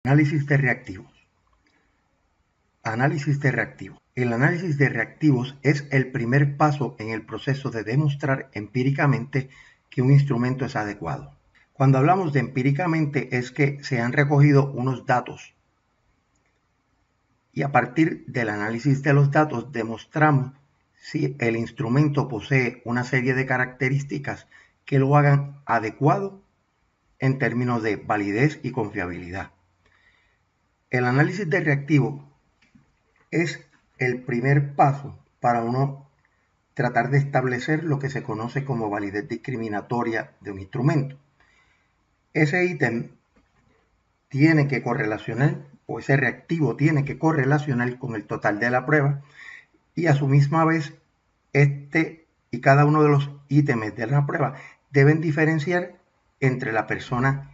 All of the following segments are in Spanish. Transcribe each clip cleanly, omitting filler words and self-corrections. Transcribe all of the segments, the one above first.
Análisis de reactivos. Análisis de reactivos. El análisis de reactivos es el primer paso en el proceso de demostrar empíricamente que un instrumento es adecuado. Cuando hablamos de empíricamente es que se han recogido unos datos y a partir del análisis de los datos demostramos si el instrumento posee una serie de características que lo hagan adecuado en términos de validez y confiabilidad. El análisis de reactivo es el primer paso para uno tratar de establecer lo que se conoce como validez discriminatoria de un instrumento. Ese ítem tiene que correlacionar, o ese reactivo tiene que correlacionar con el total de la prueba y a su misma vez este y cada uno de los ítems de la prueba deben diferenciar entre la persona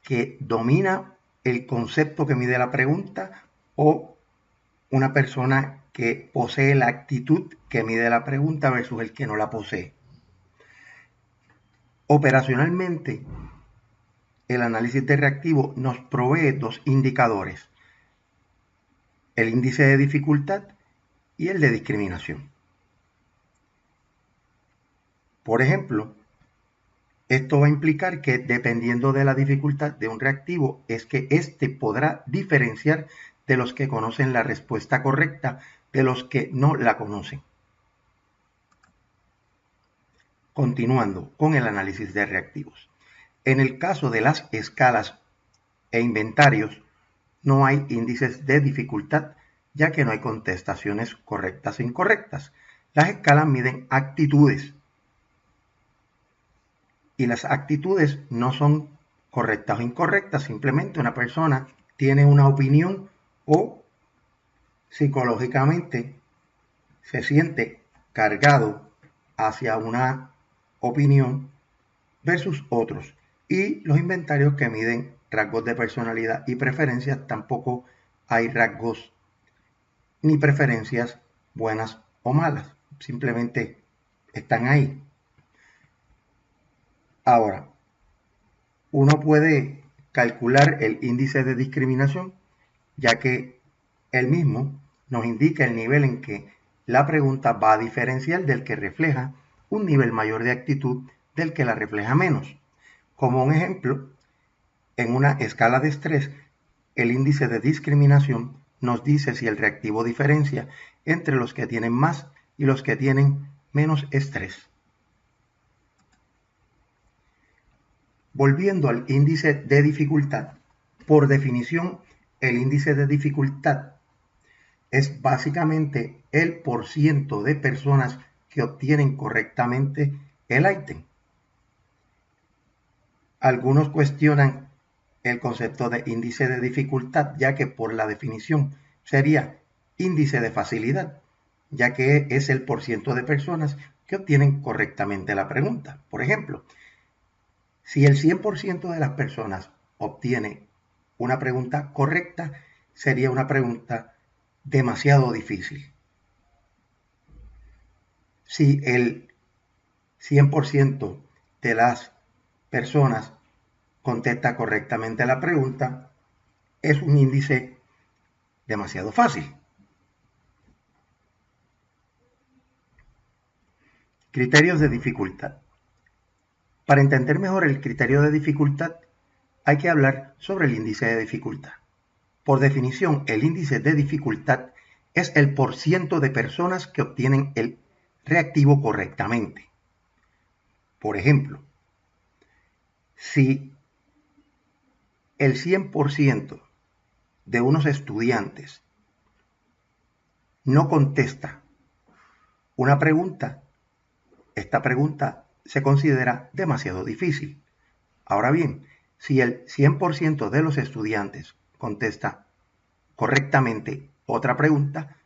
que domina el concepto que mide la pregunta o una persona que posee la actitud que mide la pregunta versus el que no la posee. Operacionalmente, el análisis de reactivo nos provee dos indicadores: el índice de dificultad y el de discriminación. Por ejemplo, esto va a implicar que dependiendo de la dificultad de un reactivo es que éste podrá diferenciar de los que conocen la respuesta correcta de los que no la conocen. Continuando con el análisis de reactivos. En el caso de las escalas e inventarios, no hay índices de dificultad, ya que no hay contestaciones correctas e incorrectas. Las escalas miden actitudes y las actitudes no son correctas o incorrectas, simplemente una persona tiene una opinión o psicológicamente se siente cargado hacia una opinión versus otros. Y los inventarios que miden rasgos de personalidad y preferencias, tampoco hay rasgos ni preferencias buenas o malas, simplemente están ahí. Ahora, uno puede calcular el índice de discriminación, ya que el mismo nos indica el nivel en que la pregunta va a diferenciar del que refleja un nivel mayor de actitud del que la refleja menos. Como un ejemplo, en una escala de estrés, el índice de discriminación nos dice si el reactivo diferencia entre los que tienen más y los que tienen menos estrés. Volviendo al índice de dificultad, por definición, el índice de dificultad es básicamente el % de personas que obtienen correctamente el ítem. Algunos cuestionan el concepto de índice de dificultad, ya que por la definición sería índice de facilidad, ya que es el % de personas que obtienen correctamente la pregunta. Por ejemplo, si el 100% de las personas obtiene una pregunta correcta, sería una pregunta demasiado difícil. Si el 100% de las personas contesta correctamente la pregunta, es un índice demasiado fácil. Criterios de dificultad. Para entender mejor el criterio de dificultad, hay que hablar sobre el índice de dificultad. Por definición, el índice de dificultad es el % de personas que obtienen el reactivo correctamente. Por ejemplo, si el 100% de unos estudiantes no contesta una pregunta, esta pregunta se considera demasiado difícil. Ahora bien, si el 100% de los estudiantes contesta correctamente otra pregunta,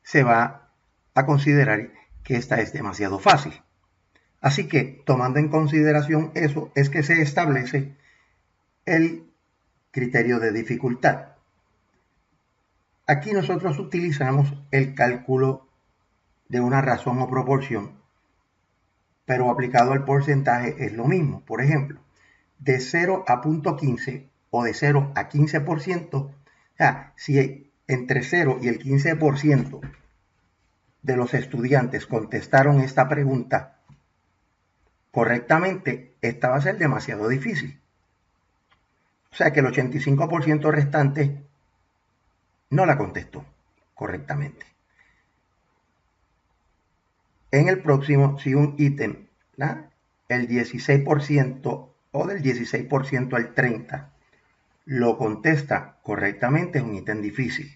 se va a considerar que esta es demasiado fácil. Así que, tomando en consideración eso, es que se establece el criterio de dificultad. Aquí nosotros utilizamos el cálculo de una razón o proporción, pero aplicado al porcentaje es lo mismo. Por ejemplo, de 0 a 0.15, o de 0 a 15%, o sea, si entre 0 y el 15% de los estudiantes contestaron esta pregunta correctamente, esta va a ser demasiado difícil. O sea que el 85% restante no la contestó correctamente. En el próximo, si un ítem, ¿no?, el 16% o del 16% al 30% lo contesta correctamente, es un ítem difícil.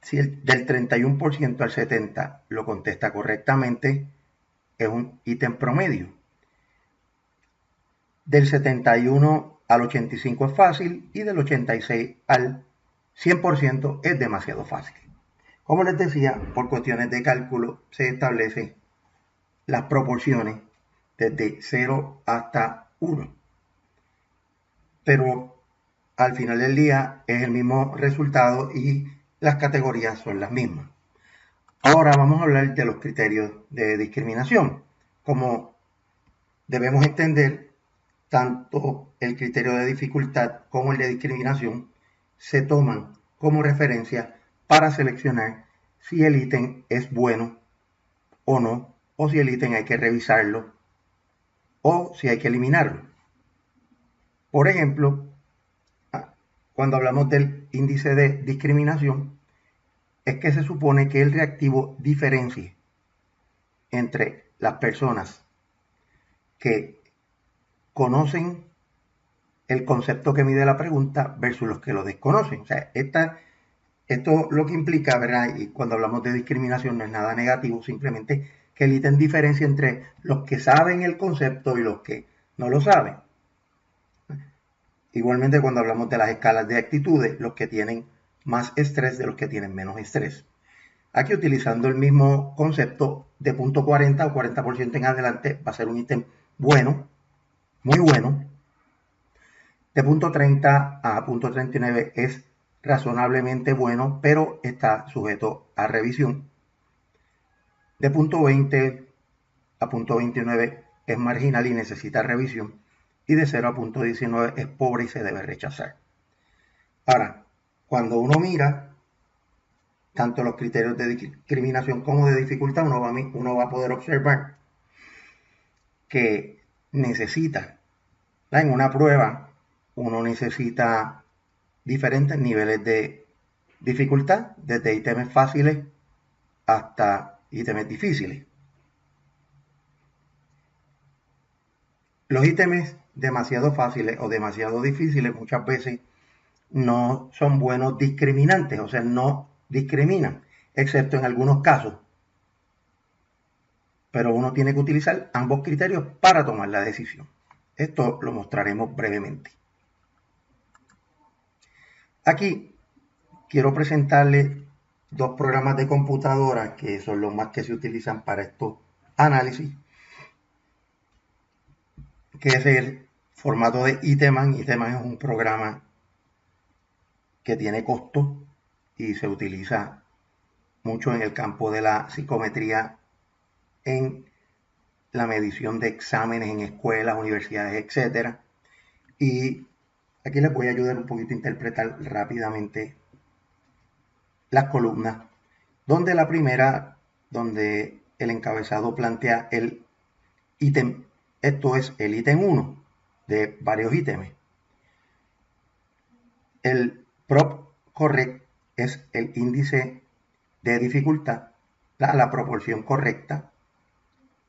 Si del 31% al 70% lo contesta correctamente, es un ítem promedio. Del 71 al 85 es fácil y del 86 al 100% es demasiado fácil. Como les decía, por cuestiones de cálculo se establecen las proporciones desde 0 hasta 1. Pero al final del día es el mismo resultado y las categorías son las mismas. Ahora vamos a hablar de los criterios de discriminación. Como debemos entender, tanto el criterio de dificultad como el de discriminación se toman como referencia para seleccionar si el ítem es bueno o no, o si el ítem hay que revisarlo, o si hay que eliminarlo. Por ejemplo, cuando hablamos del índice de discriminación, es que se supone que el reactivo diferencie entre las personas que conocen el concepto que mide la pregunta versus los que lo desconocen. O sea, esto lo que implica, ¿verdad? Y cuando hablamos de discriminación no es nada negativo, simplemente que el ítem diferencia entre los que saben el concepto y los que no lo saben. Igualmente cuando hablamos de las escalas de actitudes, los que tienen más estrés de los que tienen menos estrés. Aquí utilizando el mismo concepto de punto 40 o 40% en adelante va a ser un ítem bueno, muy bueno. De punto 30 a punto 39 es razonablemente bueno, pero está sujeto a revisión. De punto 20 a punto 29 es marginal y necesita revisión. Y de 0 a punto 19 es pobre y se debe rechazar. Ahora, cuando uno mira tanto los criterios de discriminación como de dificultad, uno va a poder observar que necesita, en una prueba, uno necesita diferentes niveles de dificultad, desde ítems fáciles hasta ítems difíciles. Los ítems demasiado fáciles o demasiado difíciles muchas veces no son buenos discriminantes, o sea, no discriminan, excepto en algunos casos. Pero uno tiene que utilizar ambos criterios para tomar la decisión. Esto lo mostraremos brevemente. Aquí quiero presentarles dos programas de computadora que son los más que se utilizan para estos análisis, que es el formato de iteman. Iteman es un programa que tiene costo y se utiliza mucho en el campo de la psicometría, en la medición de exámenes en escuelas, universidades, etc. Y aquí les voy a ayudar un poquito a interpretar rápidamente las columnas, donde la primera, donde el encabezado plantea el ítem, esto es el ítem 1 de varios ítems. El prop correct es el índice de dificultad, la proporción correcta,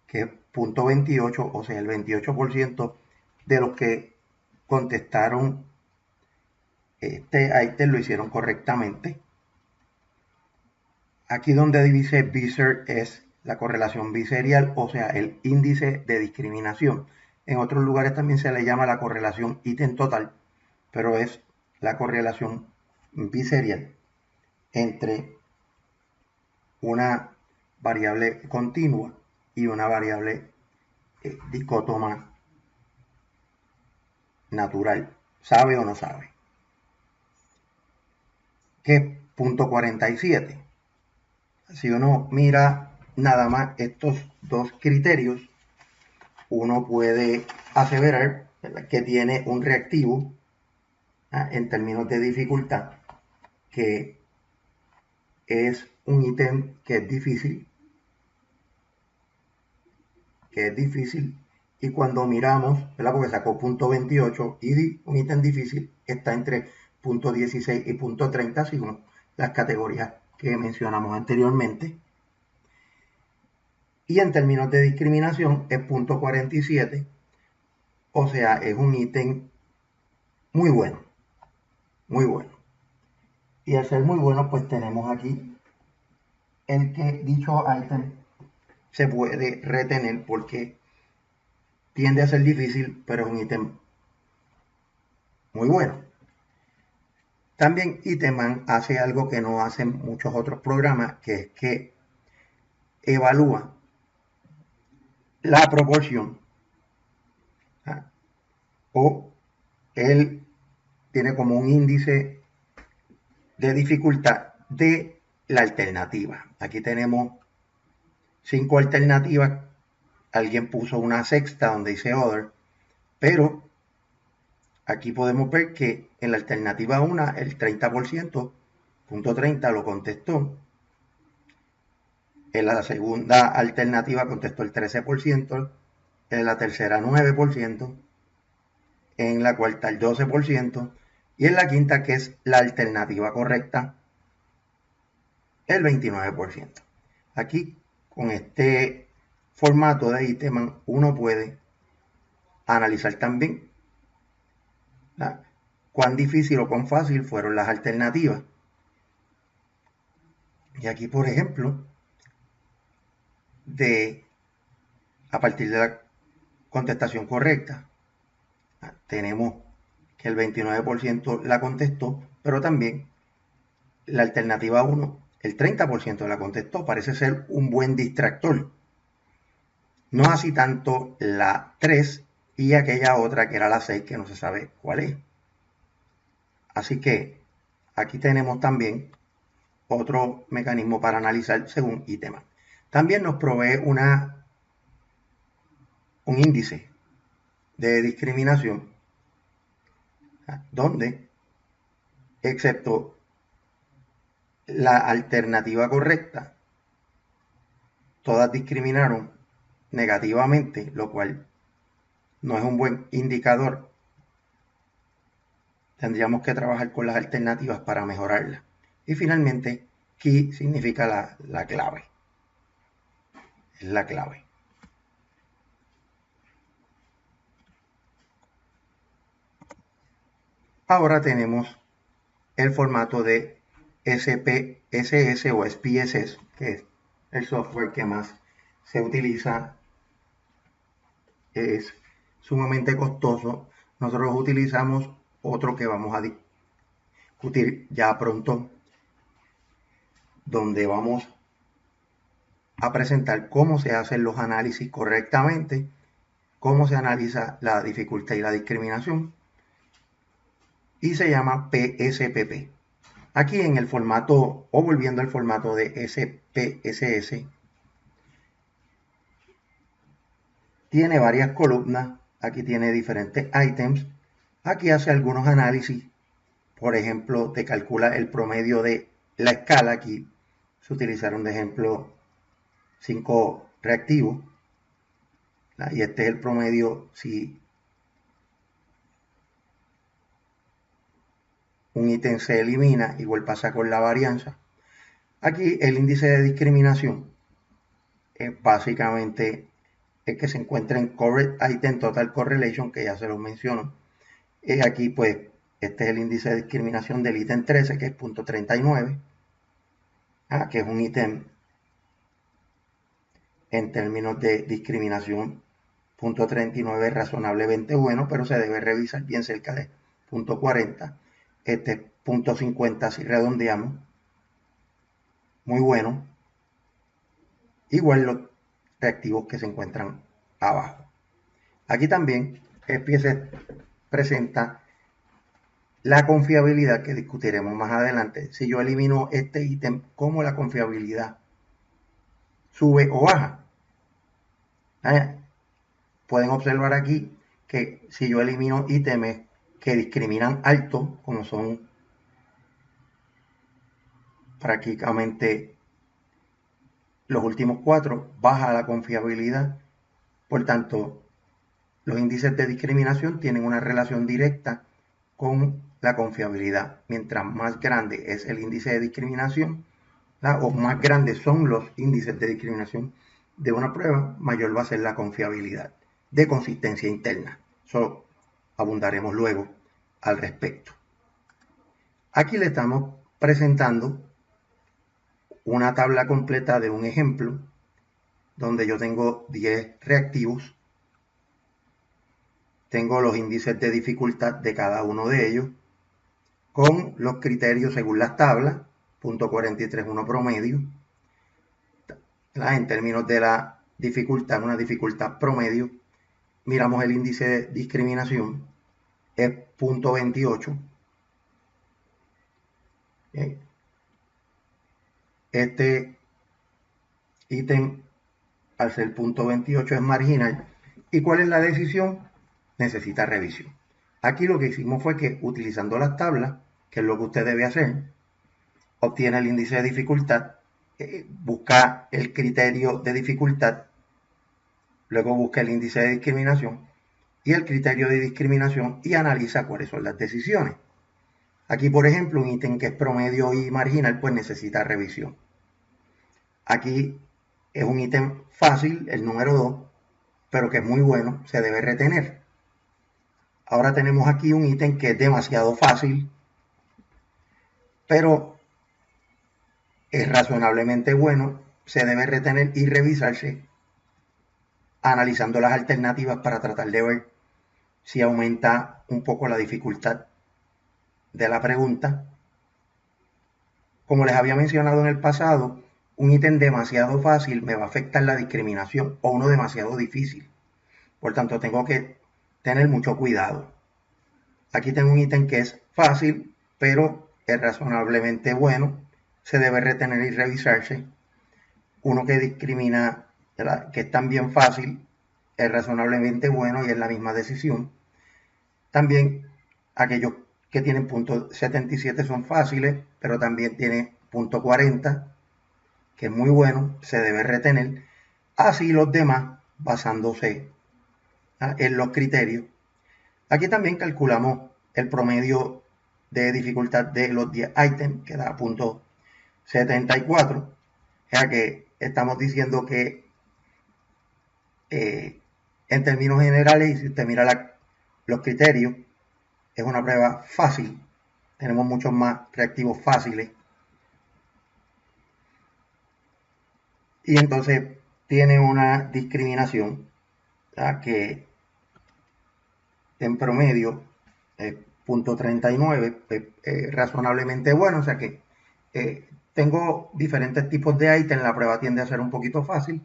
que es 0.28, o sea, el 28% de los que contestaron este ítem lo hicieron correctamente. Aquí donde dice Visser es la correlación biserial, o sea, el índice de discriminación. En otros lugares también se le llama la correlación ítem total, pero es la correlación biserial entre una variable continua y una variable dicótoma natural. ¿Sabe o no sabe? ¿Qué es punto 47? Si uno mira nada más estos dos criterios, uno puede aseverar ¿verdad?, que tiene un reactivo en términos de dificultad, que es un ítem que es difícil, y cuando miramos, ¿verdad?, porque sacó punto 28 y un ítem difícil está entre punto 16 y punto 30 según las categorías que mencionamos anteriormente. Y en términos de discriminación es punto 47, o sea, es un ítem muy bueno, muy bueno. Y al ser muy bueno, pues tenemos aquí el que dicho ítem se puede retener porque tiende a ser difícil, pero es un ítem muy bueno. También Iteman hace algo que no hacen muchos otros programas, que es que evalúa la proporción, o él tiene como un índice de dificultad de la alternativa. Aquí tenemos 5 alternativas. Alguien puso una sexta donde dice Other, pero aquí podemos ver que en la alternativa 1 el 30%, punto 30, lo contestó. En la segunda alternativa contestó el 13%, en la tercera 9%, en la cuarta el 12%, y en la quinta, que es la alternativa correcta, el 29%. Aquí, con este formato de Iteman, uno puede analizar también cuán difícil o cuán fácil fueron las alternativas. Y aquí, por ejemplo, a partir de la contestación correcta, tenemos que el 29% la contestó, pero también la alternativa 1, el 30% la contestó. Parece ser un buen distractor. No así tanto la 3 y aquella otra que era la 6, que no se sabe cuál es. Así que aquí tenemos también otro mecanismo para analizar según Iteman. También nos provee un índice de discriminación donde, excepto la alternativa correcta, todas discriminaron negativamente, lo cual no es un buen indicador. Tendríamos que trabajar con las alternativas para mejorarlas. Y finalmente, key significa la clave. Es la clave. Ahora tenemos el formato de SPSS o SPSS, que es el software que más se utiliza. Es sumamente costoso. Nosotros utilizamos otro que vamos a discutir ya pronto, donde vamos a presentar cómo se hacen los análisis correctamente, cómo se analiza la dificultad y la discriminación, y se llama PSPP. Aquí en el formato, o volviendo al formato de SPSS, tiene varias columnas. Aquí tiene diferentes ítems. Aquí hace algunos análisis. Por ejemplo, te calcula el promedio de la escala. Aquí se utilizaron de ejemplo 5 reactivos. Y este es el promedio si un ítem se elimina, igual pasa con la varianza. Aquí el índice de discriminación es básicamente el que se encuentra en Correct Item Total Correlation, que ya se lo menciono. Aquí pues este es el índice de discriminación del ítem 13, que es punto 39, que es un ítem en términos de discriminación punto 39 razonablemente bueno, pero se debe revisar bien cerca de punto 40. Este es punto 50 si redondeamos, muy bueno. Igual los reactivos que se encuentran abajo. Aquí también SPSS presenta la confiabilidad, que discutiremos más adelante. Si yo elimino este ítem, ¿cómo la confiabilidad sube o baja? Pueden observar aquí que si yo elimino ítems que discriminan alto, como son prácticamente los últimos 4, baja la confiabilidad. Por tanto, los índices de discriminación tienen una relación directa con la confiabilidad. Mientras más grande es el índice de discriminación, o más grandes son los índices de discriminación de una prueba, mayor va a ser la confiabilidad de consistencia interna. Eso abundaremos luego al respecto. Aquí le estamos presentando una tabla completa de un ejemplo donde yo tengo 10 reactivos. Tengo los índices de dificultad de cada uno de ellos con los criterios según las tablas, .431 promedio. En términos de la dificultad, una dificultad promedio, miramos el índice de discriminación, es .28. Este ítem, al ser .28, es marginal. ¿Y cuál es la decisión? Necesita revisión. Aquí lo que hicimos fue que, utilizando las tablas, que es lo que usted debe hacer, obtiene el índice de dificultad, busca el criterio de dificultad, luego busca el índice de discriminación y el criterio de discriminación y analiza cuáles son las decisiones. Aquí, por ejemplo, un ítem que es promedio y marginal, pues necesita revisión. Aquí es un ítem fácil, el número 2, pero que es muy bueno, se debe retener. Ahora tenemos aquí un ítem que es demasiado fácil, pero es razonablemente bueno, se debe retener y revisarse, analizando las alternativas para tratar de ver si aumenta un poco la dificultad de la pregunta. Como les había mencionado en el pasado, un ítem demasiado fácil me va a afectar la discriminación o uno demasiado difícil. Por tanto, tengo que tener mucho cuidado. Aquí tengo un ítem que es fácil, pero es razonablemente bueno. Se debe retener y revisarse. Uno que discrimina, ¿verdad?, que es también fácil, es razonablemente bueno y es la misma decisión. También aquellos que tienen .77 son fáciles, pero también tiene .40, que es muy bueno, se debe retener. Así los demás, basándose en los criterios. Aquí también calculamos el promedio de dificultad de los 10 ítems, que da .74. O sea que estamos diciendo que en términos generales, y si usted mira los criterios, es una prueba fácil. Tenemos muchos más reactivos fáciles. Y entonces tiene una discriminación que en promedio es .39, razonablemente bueno. O sea que tengo diferentes tipos de ítems. La prueba tiende a ser un poquito fácil,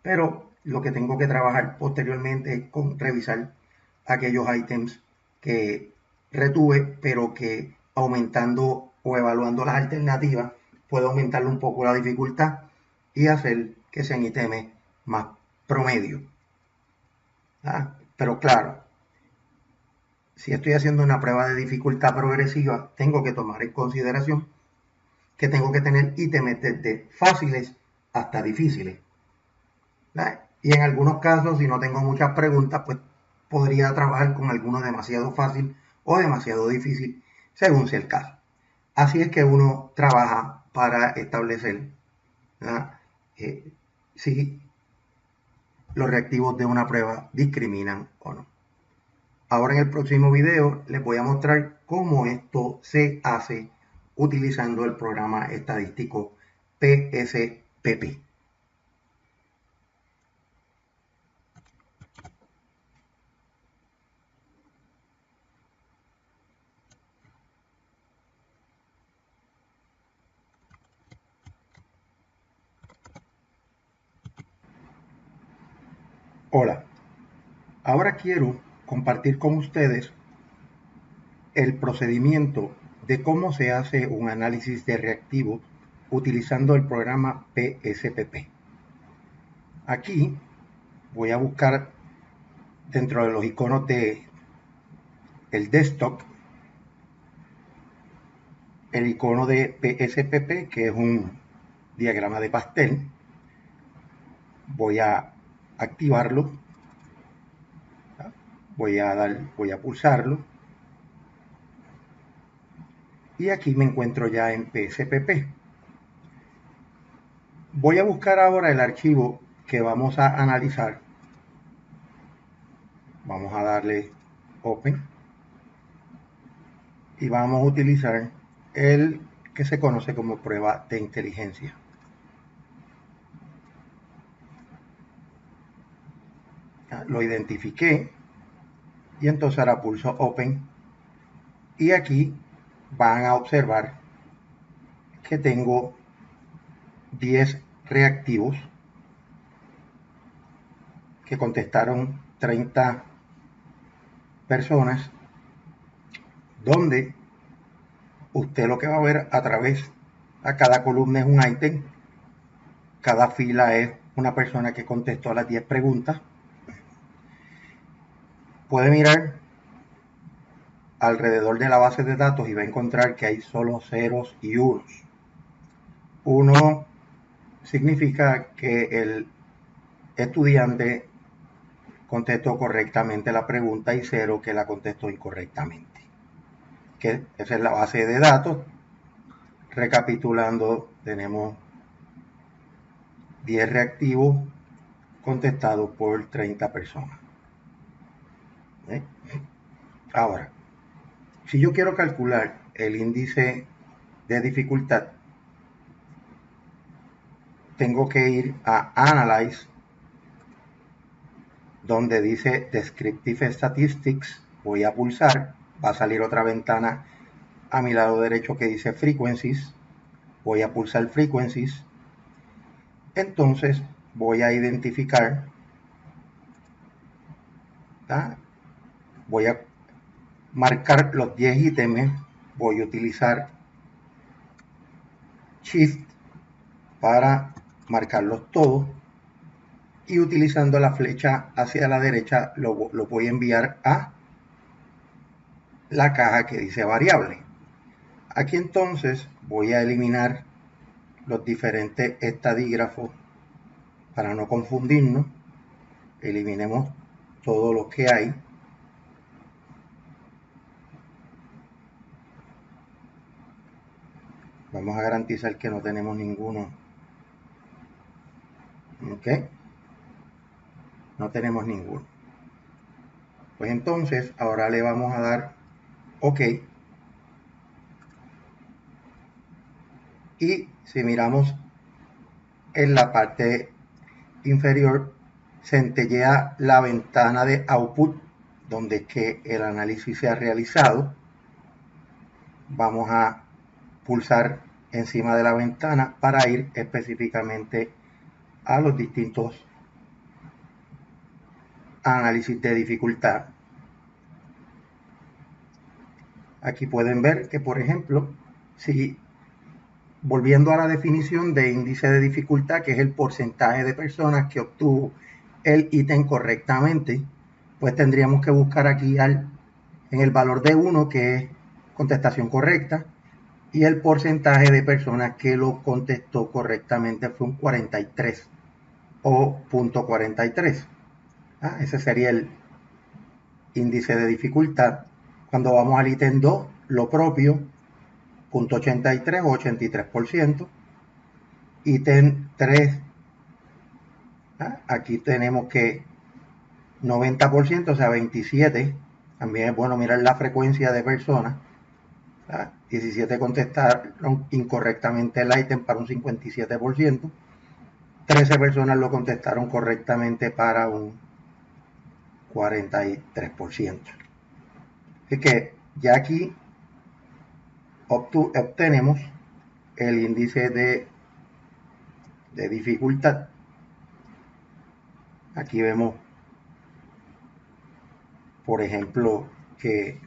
pero lo que tengo que trabajar posteriormente es con revisar aquellos ítems que retuve, pero que aumentando o evaluando las alternativas puedo aumentarle un poco la dificultad y hacer que sean ítems más promedio. Pero claro, si estoy haciendo una prueba de dificultad progresiva, tengo que tomar en consideración que tengo que tener ítems desde fáciles hasta difíciles. Y en algunos casos, si no tengo muchas preguntas, pues podría trabajar con alguno demasiado fácil o demasiado difícil, según sea el caso. Así es que uno trabaja para establecer si los reactivos de una prueba discriminan o no. Ahora en el próximo video les voy a mostrar cómo esto se hace utilizando el programa estadístico PSPP. Hola, ahora quiero compartir con ustedes el procedimiento de cómo se hace un análisis de reactivos utilizando el programa PSPP. Aquí voy a buscar dentro de los iconos de el desktop, el icono de PSPP, que es un diagrama de pastel. Voy a activarlo, voy a pulsarlo, y aquí me encuentro ya en PSPP. Voy a buscar ahora el archivo que vamos a analizar. Vamos a darle Open y vamos a utilizar el que se conoce como prueba de inteligencia. Lo identifiqué y entonces ahora pulso Open, y aquí van a observar que tengo 10 reactivos que contestaron 30 personas, donde usted lo que va a ver a través a cada columna es un ítem, cada fila es una persona que contestó a las 10 preguntas. Puede mirar alrededor de la base de datos y va a encontrar que hay solo ceros y unos. 1 significa que el estudiante contestó correctamente la pregunta, y 0 que la contestó incorrectamente. Que esa es la base de datos. Recapitulando, tenemos 10 reactivos contestados por 30 personas. Ahora, si yo quiero calcular el índice de dificultad, tengo que ir a Analyze, donde dice Descriptive Statistics. Voy a pulsar, va a salir otra ventana a mi lado derecho que dice Frequencies. Voy a pulsar Frequencies. Entonces voy a identificar, voy a marcar los 10 ítems. Voy a utilizar Shift para marcarlos todos, y utilizando la flecha hacia la derecha lo voy a enviar a la caja que dice variable. Aquí entonces voy a eliminar los diferentes estadígrafos para no confundirnos. Eliminemos todo lo que hay. Vamos a garantizar que no tenemos ninguno. ¿Ok? No tenemos ninguno. Pues entonces ahora le vamos a dar OK. Y si miramos en la parte inferior, centellea la ventana de Output, donde que el análisis se ha realizado. Vamos a pulsar encima de la ventana para ir específicamente a los distintos análisis de dificultad. Aquí pueden ver que, por ejemplo, si volviendo a la definición de índice de dificultad, que es el porcentaje de personas que obtuvo el ítem correctamente, pues tendríamos que buscar aquí en el valor de 1, que es contestación correcta, y el porcentaje de personas que lo contestó correctamente fue un 43 o 0.43. Ese sería el índice de dificultad. Cuando vamos al ítem 2, lo propio, 0.83 o 83%. Ítem 3, aquí tenemos que 90%, o sea 27. También es bueno mirar la frecuencia de personas. 17 contestaron incorrectamente el ítem para un 57%. 13 personas lo contestaron correctamente para un 43%. Así que ya aquí obtenemos el índice de dificultad. Aquí vemos, por ejemplo, que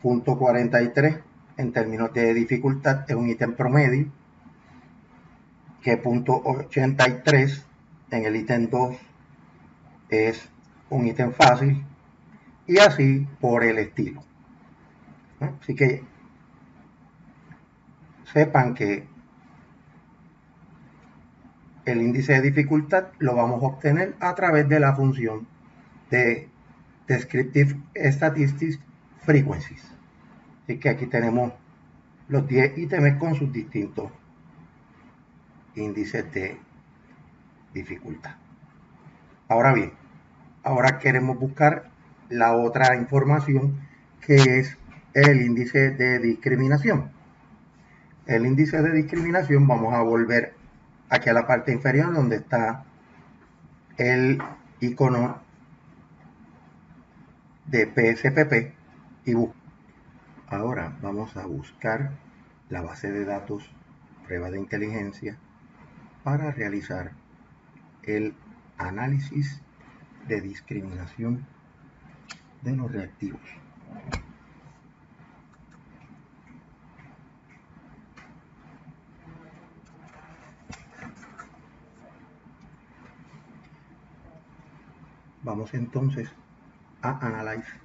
0.43 en términos de dificultad es un ítem promedio, que 0.83 en el ítem 2 es un ítem fácil, y así por el estilo. Así que sepan que el índice de dificultad lo vamos a obtener a través de la función de Descriptive Statistics Frequencies. Así que aquí tenemos los 10 ítems con sus distintos índices de dificultad. Ahora bien, ahora queremos buscar la otra información, que es el índice de discriminación. El índice de discriminación, vamos a volver aquí a la parte inferior donde está el icono de PSPP y buscar. Ahora vamos a buscar la base de datos prueba de inteligencia para realizar el análisis de discriminación de los reactivos. Vamos entonces a Analyze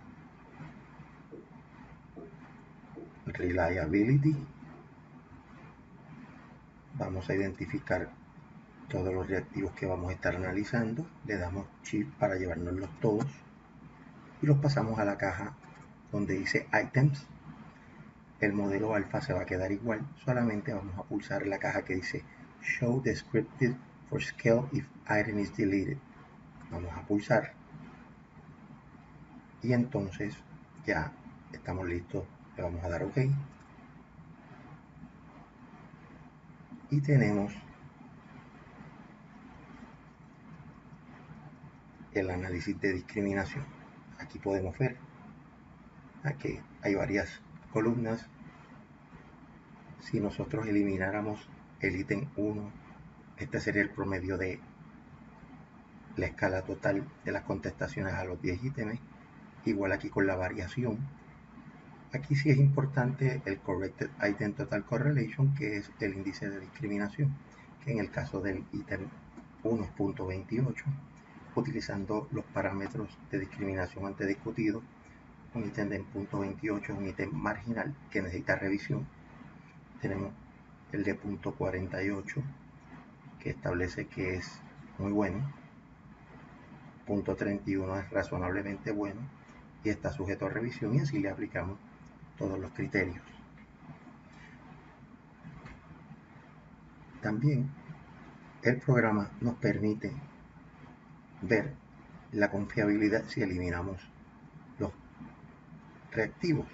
Reliability. Vamos a identificar todos los reactivos que vamos a estar analizando. Le damos Shift para llevárnoslos todos y los pasamos a la caja donde dice Items. El modelo alfa se va a quedar igual, solamente vamos a pulsar la caja que dice Show Descriptive for Scale if item is deleted. Vamos a pulsar y entonces ya estamos listos. Le vamos a dar OK y tenemos el análisis de discriminación. Aquí podemos ver que hay varias columnas. Si nosotros elimináramos el ítem 1, este sería el promedio de la escala total de las contestaciones a los 10 ítems. Igual aquí con la variación. Aquí sí es importante el Corrected Item Total Correlation, que es el índice de discriminación, que en el caso del ítem 1.28, utilizando los parámetros de discriminación antes discutidos, un ítem de punto 28 es un ítem marginal que necesita revisión. Tenemos el de punto 48, que establece que es muy bueno. Punto 31 es razonablemente bueno y está sujeto a revisión, y así le aplicamos todos los criterios. También el programa nos permite ver la confiabilidad si eliminamos los reactivos.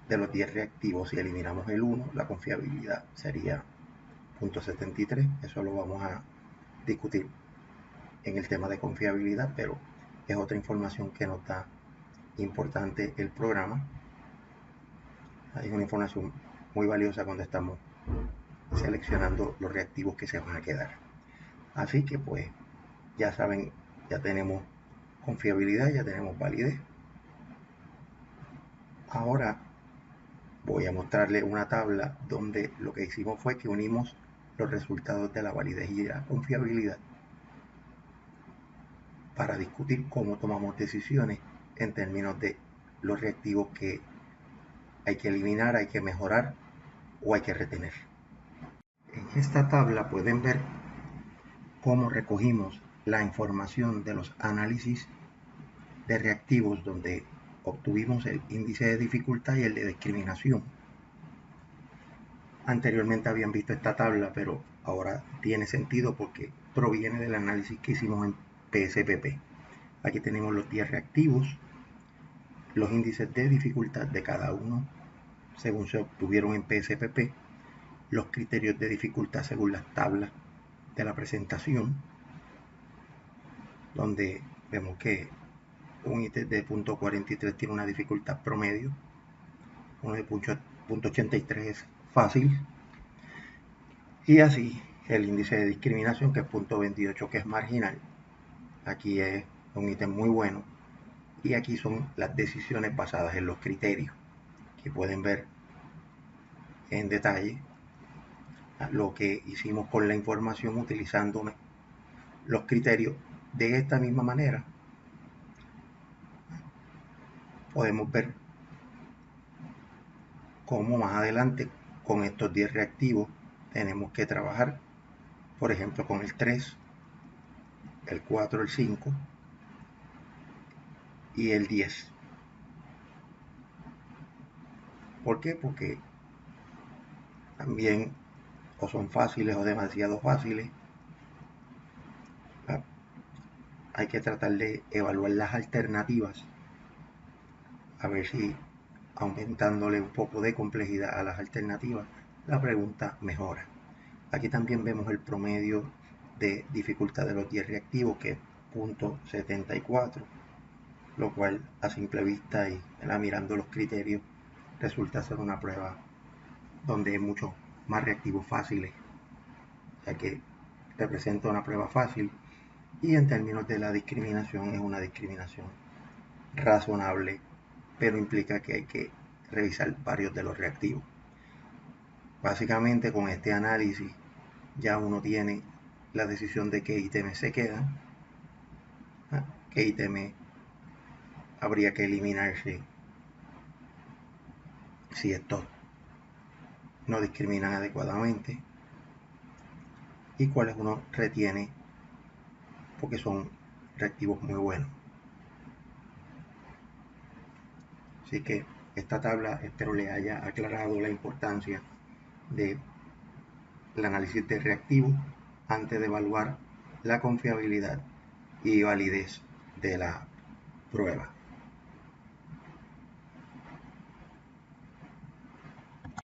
De los 10 reactivos, si eliminamos el 1, la confiabilidad sería 0.73. Eso lo vamos a discutir en el tema de confiabilidad, pero es otra información que nos da importante el programa. Es una información muy valiosa cuando estamos seleccionando los reactivos que se van a quedar. Así que pues ya saben, ya tenemos confiabilidad, ya tenemos validez. Ahora voy a mostrarles una tabla donde lo que hicimos fue que unimos los resultados de la validez y la confiabilidad para discutir cómo tomamos decisiones en términos de los reactivos que hay que eliminar, hay que mejorar o hay que retener. En esta tabla pueden ver cómo recogimos la información de los análisis de reactivos donde obtuvimos el índice de dificultad y el de discriminación. Anteriormente habían visto esta tabla, pero ahora tiene sentido porque proviene del análisis que hicimos en PSPP. Aquí tenemos los 10 reactivos, los índices de dificultad de cada uno según se obtuvieron en PSPP, los criterios de dificultad según las tablas de la presentación, donde vemos que un ítem de punto 43 tiene una dificultad promedio, uno de punto 83 es fácil, y así el índice de discriminación, que es punto 28, que es marginal. Aquí es un ítem muy bueno, y aquí son las decisiones basadas en los criterios, que pueden ver en detalle lo que hicimos con la información utilizando los criterios de esta misma manera. podemos ver cómo más adelante con estos 10 reactivos tenemos que trabajar, por ejemplo, con el 3, el 4, el 5 y el 10. ¿Por qué? Porque también o son fáciles o demasiado fáciles. Hay que tratar de evaluar las alternativas, a ver si aumentándole un poco de complejidad a las alternativas, la pregunta mejora. Aquí también vemos el promedio de dificultad de los 10 reactivos, que es .74, lo cual a simple vista y mirando los criterios resulta ser una prueba donde hay muchos más reactivos fáciles, ya que representa una prueba fácil, y en términos de la discriminación es una discriminación razonable, pero implica que hay que revisar varios de los reactivos. Básicamente con este análisis ya uno tiene la decisión de qué ítems se quedan, qué ítems habría que eliminarse si estos no discriminan adecuadamente, y cuáles uno retiene porque son reactivos muy buenos. Así que esta tabla espero le haya aclarado la importancia del análisis de reactivos antes de evaluar la confiabilidad y validez de la prueba.